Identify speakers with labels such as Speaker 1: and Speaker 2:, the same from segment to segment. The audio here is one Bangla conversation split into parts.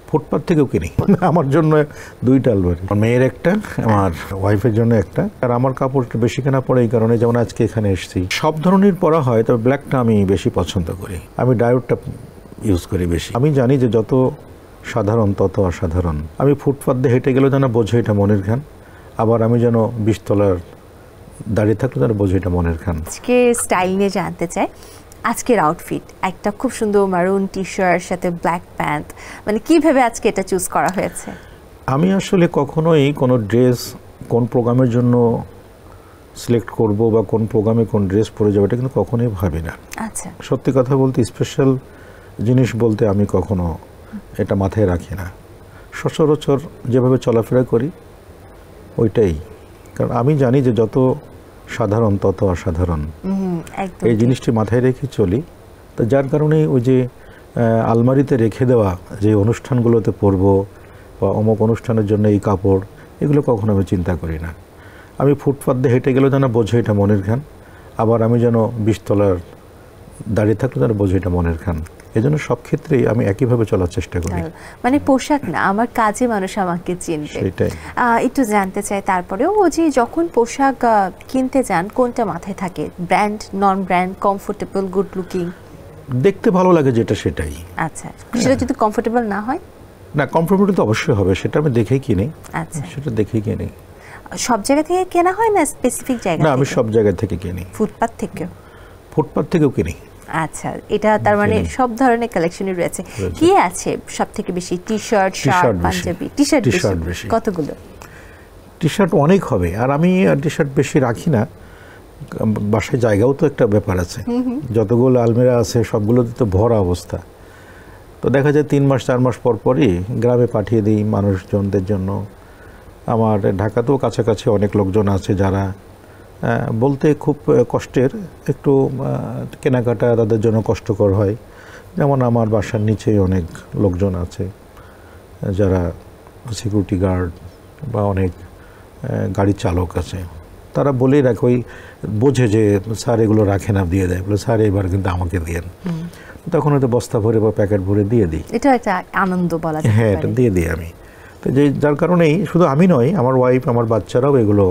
Speaker 1: ফুটপাথ থেকেও কিনি। আমার জন্য দুইটা আলমারি, আমার মেয়ের একটা, আমার ওয়াইফের জন্য একটা। আর আমার কাপড় একটু বেশি কেনা পড়ে এই কারণে, যেমন আজকে এখানে এসেছি, সব ধরনের পরা হয়, তবে ব্ল্যাকটা আমি বেশি পছন্দ করি। আমি ডায়োডটা ইউজ করি বেশি। আমি জানি যে যত সাধারণ তত অসাধারণ। আমি ফুটপাথ দিয়ে হেঁটে গেলেও যেন বোঝে এটা মনের খান, আবার আমি যেন 20 তলার দাঁড়িয়ে থাকলে যেন বোঝে এটা মনের খান।
Speaker 2: আজকে স্টাইল নিয়ে জানতে চাই, আজকের আউটফিট একটা খুব সুন্দর মারুন টি শার্ট সাথে ব্ল্যাক প্যান্ট, মানে কিভাবে আজকে এটা চুজ করা হয়েছে?
Speaker 1: আমি আসলে কখনোই কোনো ড্রেস কোন প্রোগ্রামের জন্য সিলেক্ট করব বা কোন প্রোগ্রামে কোন ড্রেস পরে যাবো এটা কিন্তু কখনোই ভাবি না।
Speaker 2: আচ্ছা,
Speaker 1: সত্যি কথা বলতে স্পেশাল জিনিস বলতে আমি কখনো এটা মাথায় রাখি না। সচরাচর যেভাবে চলাফেরা করি ওইটাই, কারণ আমি জানি যে যত সাধারণ তত অসাধারণ, এই জিনিসটি মাথায় রেখে চলি। তো যার কারণেই ওই যে আলমারিতে রেখে দেওয়া যে অনুষ্ঠানগুলোতে পরবো বা অমুক অনুষ্ঠানের জন্য এই কাপড়, এগুলো কখনো আমি চিন্তা করি না। আমি ফুটপাথ দিয়ে হেঁটে গেলেও যেন বোঝে এটা মনের খান, আবার আমি যেন 20 তলার দাঁড়িয়ে থাকলে যেন বোঝে এটা মনের খান। এই জন্য সব ক্ষেত্রেই আমি একইভাবে চলার চেষ্টা করি।
Speaker 2: মানে পোশাক না, আমার কাজে মানুষ আমাকে চিনবে,
Speaker 1: সেটাই।
Speaker 2: একটু জানতে চাই তারপরেও ও যে যখন পোশাক কিনতে যান কোনটা মাথায় থাকে? ব্র্যান্ড, নন ব্র্যান্ড, কমফোর্টেবল, গুড লুকিং?
Speaker 1: দেখতে ভালো লাগে যেটা সেটাই।
Speaker 2: আচ্ছা, সেটা যদি কমফোর্টেবল না হয়?
Speaker 1: না, কমফোর্টেবল তো অবশ্যই হবে, সেটা আমি দেখেই কিনি।
Speaker 2: আচ্ছা,
Speaker 1: সেটা দেখেই কিনি।
Speaker 2: সব জায়গা থেকে কেনা হয় না স্পেসিফিক জায়গা?
Speaker 1: না, আমি সব জায়গা থেকে কিনি।
Speaker 2: ফুটপাথ থেকেও?
Speaker 1: ফুটপাথ থেকেও কিনি।
Speaker 2: আচ্ছা, এটা তার মানে সব ধরনের কালেকশনই রয়েছে। কি আছে সব থেকে বেশি? T shirt, shirt, panjabi? T shirt বেশি। কতগুলো
Speaker 1: টি শার্ট? অনেক হবে। আর আমি টি শার্ট বেশি রাখি না, বাসায় জায়গাও তো একটা ব্যাপার আছে। যতগুলো আলমিরা আছে সবগুলোতে তো ভরা অবস্থা। তো দেখা যায় 3 মাস 4 মাস পর পরই গ্রামে পাঠিয়ে দিই মানুষজনদের জন্য। আমার ঢাকাতেও কাছাকাছি অনেক লোকজন আছে যারা বলতে খুব কষ্টের, একটু কেনাকাটা তাদের জন্য কষ্টকর হয়। যেমন আমার বাসার নিচেই অনেক লোকজন আছে যারা সিকিউরিটি গার্ড বা অনেক গাড়ি চালক আছে, তারা বলেই রাখে, ওই বোঝে যে স্যার এগুলো রাখে না, দিয়ে দেয়, বলে স্যার এবার কিন্তু আমাকে দিয়েন। তখন হয়তো বস্তা ভরে বা প্যাকেট ভরে দিয়ে দিই।
Speaker 2: এটা একটা আনন্দ বলা যায়।
Speaker 1: হ্যাঁ, এটা দিয়ে দিই আমি। তো যার কারণেই শুধু আমি নয়, আমার ওয়াইফ, আমার বাচ্চারাও এগুলো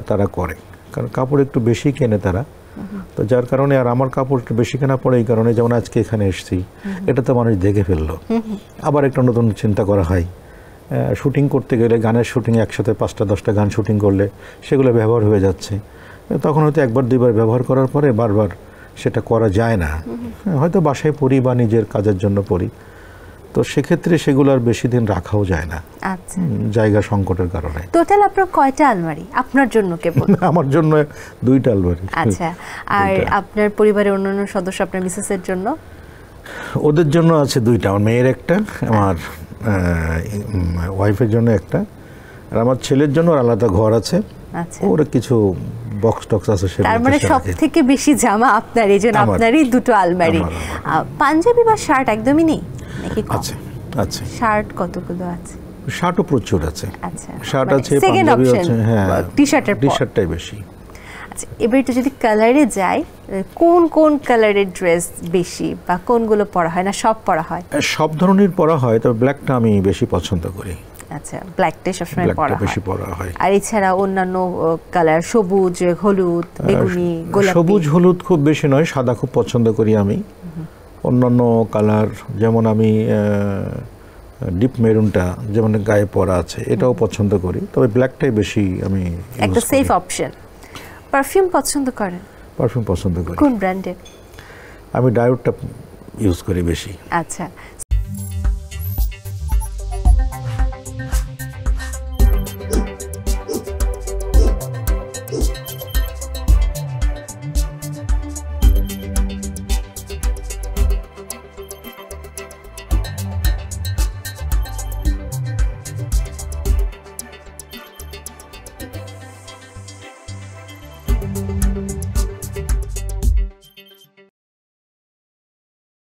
Speaker 1: তারা করে, কারণ কাপড় একটু বেশি কেনে তারা। তো যার কারণে, আর আমার কাপড় একটু বেশি কেনা পড়ে এই কারণে, যেমন আজকে এখানে এসেছি, এটা তো মানুষ দেখে ফেললো, আবার একটা নতুন চিন্তা করা হয়। শুটিং করতে গেলে, গানের শুটিং একসাথে 5টা 10টা গান শুটিং করলে সেগুলো ব্যবহার হয়ে যাচ্ছে। তখন হয়তো একবার দুইবার ব্যবহার করার পরে বারবার সেটা করা যায় না। হয়তো বাসায় পরি বা নিজের কাজের জন্য পরি, তো সেক্ষেত্রে সেগুলো আর বেশি দিন রাখাও যায় না।
Speaker 2: আচ্ছা,
Speaker 1: জায়গা সংকটের কারণে।
Speaker 2: টোটাল আপনার কয়টা আলমারি? আপনার জন্য কেবল?
Speaker 1: আমার জন্য 2টা আলমারি।
Speaker 2: আচ্ছা, আর আপনার পরিবারের অন্যান্য সদস্য, আপনার মিসেসের জন্য?
Speaker 1: ওদের জন্য আছে 2টা, আমার মেয়ের একটা, আমার ওয়াইফের জন্য একটা, আর আমার ছেলের জন্য আলাদা ঘর আছে।
Speaker 2: আচ্ছা,
Speaker 1: ওর কিছু বক্স টক্স আছে।
Speaker 2: তার মানে সব থেকে বেশি জামা আপনার, এই জন্য আপনারই 2টো আলমারি। পাঞ্জাবি বা শার্ট একদমই নেই নাকি?
Speaker 1: আছে, আছে।
Speaker 2: শার্ট কতগুলো আছে?
Speaker 1: শার্টও প্রচুর আছে।
Speaker 2: আচ্ছা,
Speaker 1: শার্ট আছে, পাঞ্জাবি আছে। হ্যাঁ, টি শার্টটাই বেশি।
Speaker 2: আচ্ছা, এবার একটু যদি কালারে যাই, কোন কোন কালারের ড্রেস বেশি, বা কোনগুলো পরা হয় না সব পরা হয়?
Speaker 1: সব ধরনের পরা হয়, তবে ব্ল্যাকটা আমি বেশি পছন্দ করি।
Speaker 2: আচ্ছা, ব্ল্যাকটাই সবসময়
Speaker 1: বেশি পরা হয়।
Speaker 2: আর এছাড়া অন্যান্য কালার, সবুজ, হলুদ, বেগুনি, গোলাপি?
Speaker 1: সবুজ হলুদ খুব বেশি নয়, সাদা খুব পছন্দ করি আমি। অন্যান্য কালার যেমন আমি ডিপ মেরুনটা যেমন গায়ে পরা আছে, এটাও পছন্দ করি, তবে ব্ল্যাকটাই বেশি আমি।
Speaker 2: একটা সেফ অপশন। পারফিউম পছন্দ করেন?
Speaker 1: পারফিউম পছন্দ করি।
Speaker 2: কোন ব্র্যান্ডের?
Speaker 1: আমি ডায়োডটা ইউজ করি বেশি।
Speaker 2: আচ্ছা।